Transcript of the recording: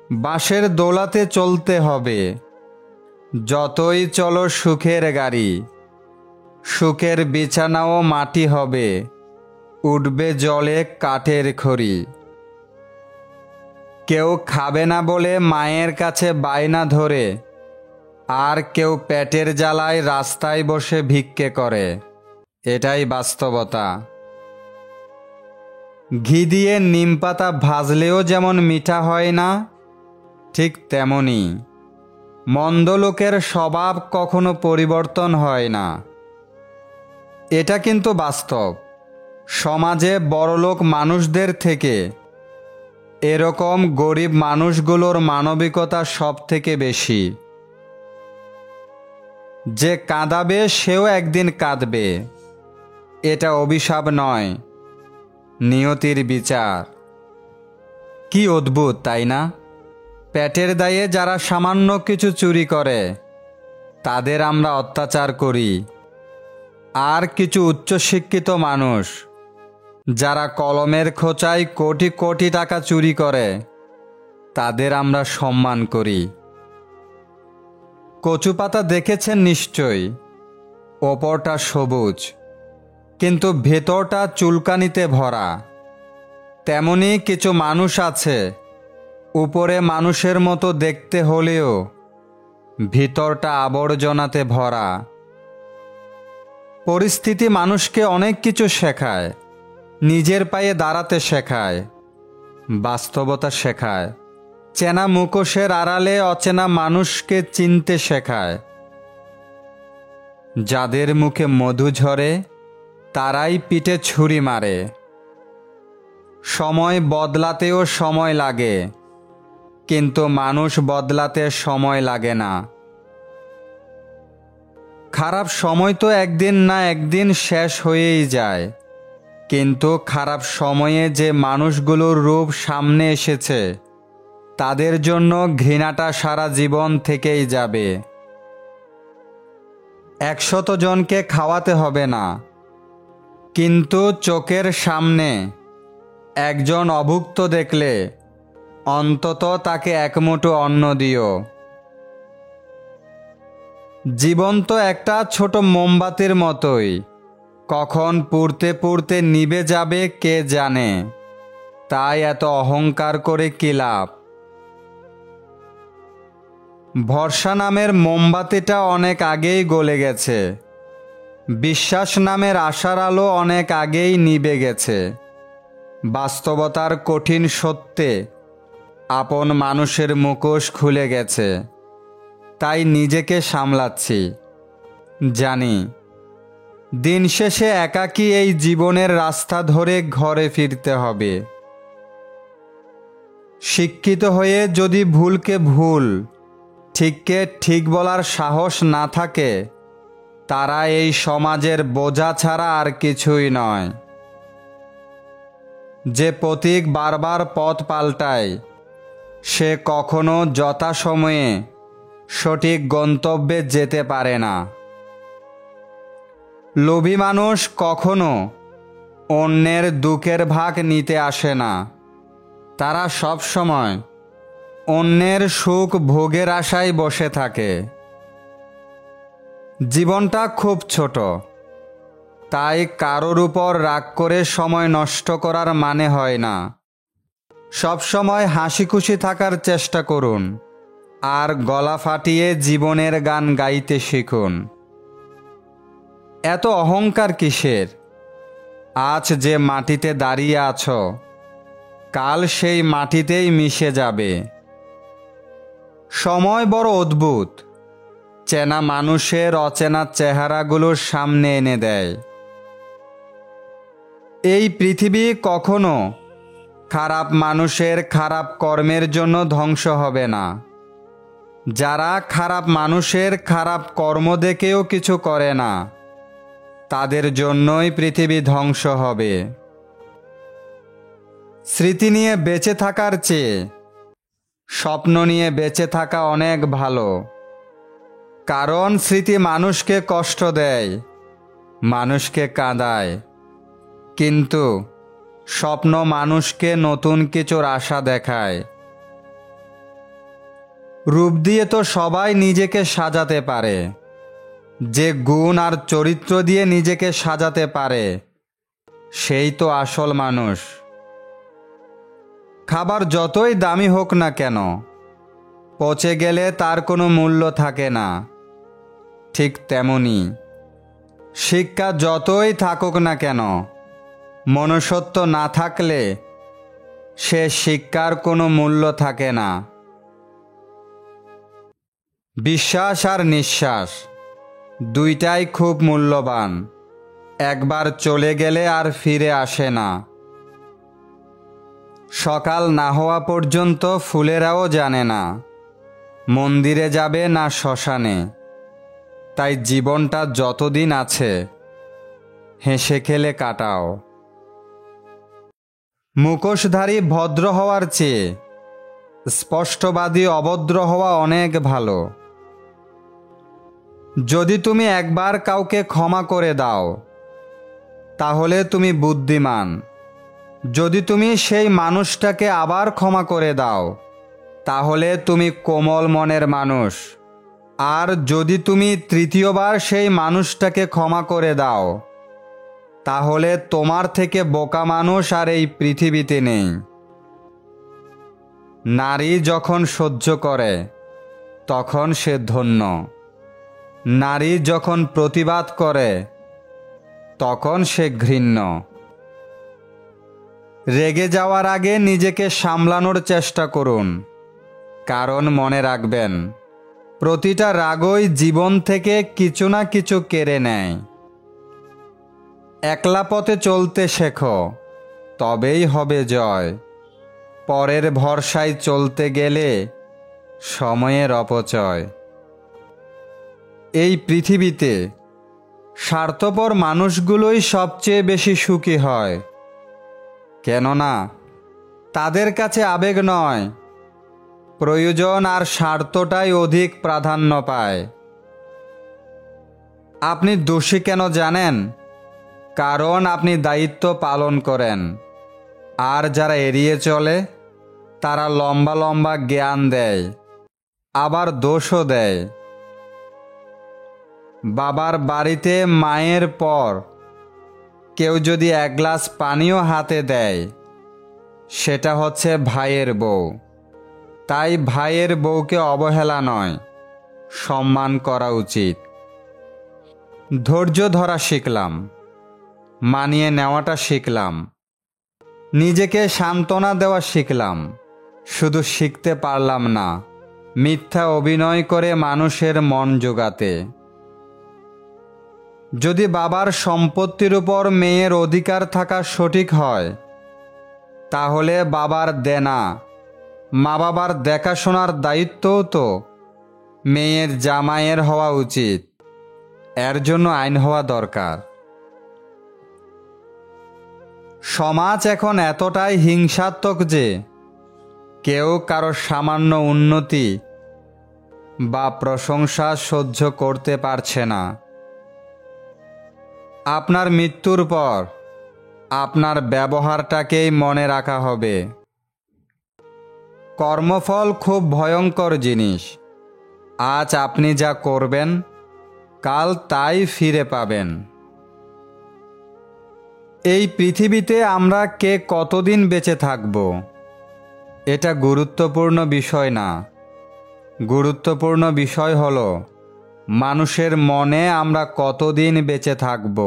বাঁশের দোলাতে চলতে হবে, যতই চলো সুখের গাড়ি। সুখের বিছানাও মাটি হবে, উঠবে জলে কাঠের খড়ি। কেউ খাবে না বলে মায়ের কাছে বায়না ধরে, আর কেউ পেটের জ্বালায় রাস্তায় বসে ভিক্ষে করে। এটাই বাস্তবতা। ঘি দিয়ে নিমপাতা ভাজলেও যেমন মিঠা হয় না, ঠিক তেমনি মন্দ লোকের স্বভাব কখনো পরিবর্তন হয় না। এটা কিন্তু বাস্তব। সমাজে বড়লোক মানুষদের থেকে এরকম গরিব মানুষগুলোর মানবিকতা সব থেকে বেশি। যে কাঁদাবে সেও একদিন কাঁদবে। এটা অভিশাপ নয়, নিয়তির বিচার। কি অদ্ভুত, তাই না? পেটের দায়ে যারা সামান্য কিছু চুরি করে তাদের আমরা অত্যাচার করি, আর কিছু উচ্চশিক্ষিত মানুষ যারা কলমের খোঁচায় কোটি কোটি টাকা চুরি করে তাদের আমরা সম্মান করি। কচু পাতা দেখেছেন নিশ্চয়ই, ওপরটা সবুজ কিন্তু ভেতরটা চুলকানিতে ভরা। তেমনি কিছু মানুষ আছে, উপরে মানুষের মতো দেখতে হলেও ভিতরটা আবর্জনাতে ভরা। পরিস্থিতি মানুষকে অনেক কিছু শেখায়। নিজের পায়ে দাঁড়াতে শেখায়, বাস্তবতা শেখায়, চেনা মুখোশের আড়ালে অচেনা মানুষকে চিনতে শেখায়। যাদের মুখে মধু ঝরে তারাই পিঠে ছুরি মারে। সময় বদলাতেও সময় লাগে, কিন্তু মানুষ বদলাতে সময় লাগে না। খারাপ সময় তো একদিন না একদিন শেষ হয়েই যায়, কিন্তু খারাপ সময়ে যে মানুষগুলোর রূপ সামনে এসেছে তাদের জন্য ঘৃণাটা সারা জীবন থেকেই যাবে। 100 জনকে খাওয়াতে হবে না, কিন্তু চোখের সামনে একজন অভুক্ত দেখলে অন্তত তাকে এক মুঠো অন্ন দিও। জীবন তো একটা ছোট মোমবাতির মতোই, কখন পুড়তে পুড়তে নিভে যাবে কে জানে। তাই এত অহংকার করে কি লাভ? ভরসা নামের মোমবাতিটা অনেক আগেই গলে গেছে, বিশ্বাস নামের আশার আলো অনেক আগেই নিভে গেছে। বাস্তবতার কঠিন সত্যে আপন মানুষের মুখোশ খুলে গেছে। তাই নিজেকে সামলাচ্ছি, জানি দিন শেষে একাকী এই জীবনের রাস্তা ধরে ঘরে ফিরতে হবে। শিক্ষিত হয়ে যদি ভুলকে ভুল, ঠিককে ঠিক বলার সাহস না থাকে, তারা এই সমাজের বোঝা ছাড়া আর কিছুই নয়। যে পথিক বারবার পথ পাল্টায় সে কখনো যথাসময়ে সঠিক গন্তব্যে যেতে পারে না। লোভী মানুষ কখনো অন্যের দুঃখের ভাগ নিতে আসে না। তারা সব সময় অন্যের সুখ ভোগের আশায় বসে থাকে। জীবনটা খুব ছোট, তাই কারোর উপর রাগ করে সময় নষ্ট করার মানে হয় না। সব সময় হাসি খুশি থাকার চেষ্টা করুন, আর গলা ফাটিয়ে জীবনের গান গাইতে শিখুন। এত অহংকার কিসের? আজ যে মাটিতে দাঁড়িয়ে আছো, কাল সেই মাটিতেই মিশে যাবে। সময় বড় অদ্ভুত, চেনা মানুষের অচেনা চেহারাগুলোর সামনে এনে দেয়। এই পৃথিবী কখনো খারাপ মানুষের খারাপ কর্মের জন্য ধ্বংস হবে না। যারা খারাপ মানুষের খারাপ কর্ম দেখেও কিছু করে না, তাদের জন্যই পৃথিবী ধ্বংস হবে। স্মৃতি নিয়ে বেঁচে থাকার চেয়ে স্বপ্ন নিয়ে বেঁচে থাকা অনেক ভালো। কারণ স্মৃতি মানুষকে কষ্ট দেয়, মানুষকে কাঁদায়, কিন্তু স্বপ্ন মানুষকে নতুন কিছুর আশা দেখায়। রূপ দিয়ে তো সবাই নিজেকে সাজাতে পারে, যে গুণ আর চরিত্র দিয়ে নিজেকে সাজাতে পারে সেই তো আসল মানুষ। খাবার যতই দামি হোক না কেন, পচে গেলে তার কোনো মূল্য থাকে না। ঠিক তেমনি শিক্ষা যতই থাকুক না কেন, মনুষ্যত্ব না থাকলে সে শিক্ষার কোনো মূল্য থাকে না। বিশ্বাস আর নিঃশ্বাস দুইটাই খুব মূল্যবান, একবার চলে গেলে আর ফিরে আসে না। সকাল না হওয়া পর্যন্ত ফুলেরাও জানে না মন্দিরে যাবে না শ্মশানে। তাই জীবনটা যতদিন আছে হেসে খেলে কাটাও। মুখোশধারী ভদ্র হওয়ার চেয়ে স্পষ্টবাদী অভদ্র হওয়া অনেক ভালো। যদি তুমি একবার কাউকে ক্ষমা করে দাও তাহলে তুমি বুদ্ধিমান। যদি তুমি সেই মানুষটাকে আবার ক্ষমা করে দাও তাহলে তুমি কোমল মনের মানুষ। আর যদি তুমি তৃতীয়বার সেই মানুষটাকে ক্ষমা করে দাও তাহলে তোমার থেকে বোকা মানুষ আর এই পৃথিবীতে নেই। নারী যখন সহ্য করে তখন সে ধন্য। নারী যখন প্রতিবাদ করে তখন সে ঘৃণ্য। রেগে যাওয়ার আগে নিজেকে সামলানোর চেষ্টা করুন, কারণ মনে রাখবেন প্রতিটা রাগই জীবন থেকে কিছু না কিছু কেড়ে নেয়। একলা পথে চলতে শেখো, তবেই হবে জয়। পরের ভরসায় চলতে গেলে সময়ের অপচয়। এই পৃথিবীতে স্বার্থপর মানুষগুলোই সবচেয়ে বেশি সুখী হয়, কেননা তাদের কাছে আবেগ নয়, প্রয়োজন আর স্বার্থটাই অধিক প্রাধান্য পায়। আপনি দোষী কেন জানেন? কারণ আপনি দায়িত্ব পালন করেন। আর যারা এড়িয়ে চলে তারা লম্বা লম্বা জ্ঞান দেয়, আবার দোষও দেয়। বাবার বাড়িতে মায়ের পর কেউ যদি এক গ্লাস পানিও হাতে দেয় সেটা হচ্ছে ভাইয়ের বউ। তাই ভাইয়ের বউকে অবহেলা নয়, সম্মান করা উচিত। ধৈর্য ধরা শিখলাম, মানিয়ে নেওয়াটা শিখলাম, নিজেকে সান্ত্বনা দেওয়া শিখলাম। শুধু শিখতে পারলাম না মিথ্যা অভিনয় করে মানুষের মন জোগাতে। যদি বাবার সম্পত্তির উপর মেয়ের অধিকার থাকা সঠিক হয় তাহলে বাবার দেনা, মা বাবার দেখাশোনার দায়িত্বও তো মেয়ের জামাইয়ের হওয়া উচিত। এর জন্য আইন হওয়া দরকার। সমাজ এখন এতটাই হিংসাত্মক যে কেউ কারো সামান্য উন্নতি বা প্রশংসা সহ্য করতে পারছে না। আপনার মৃত্যুর পর আপনার ব্যবহারটাকেই মনে রাখা হবে। কর্মফল খুব ভয়ঙ্কর জিনিস। আজ আপনি যা করবেন কাল তাই ফিরে পাবেন। এই পৃথিবীতে আমরা কে কতদিন বেঁচে থাকব এটা গুরুত্বপূর্ণ বিষয় না। গুরুত্বপূর্ণ বিষয় হলো মানুষের মনে আমরা কতদিন বেঁচে থাকব।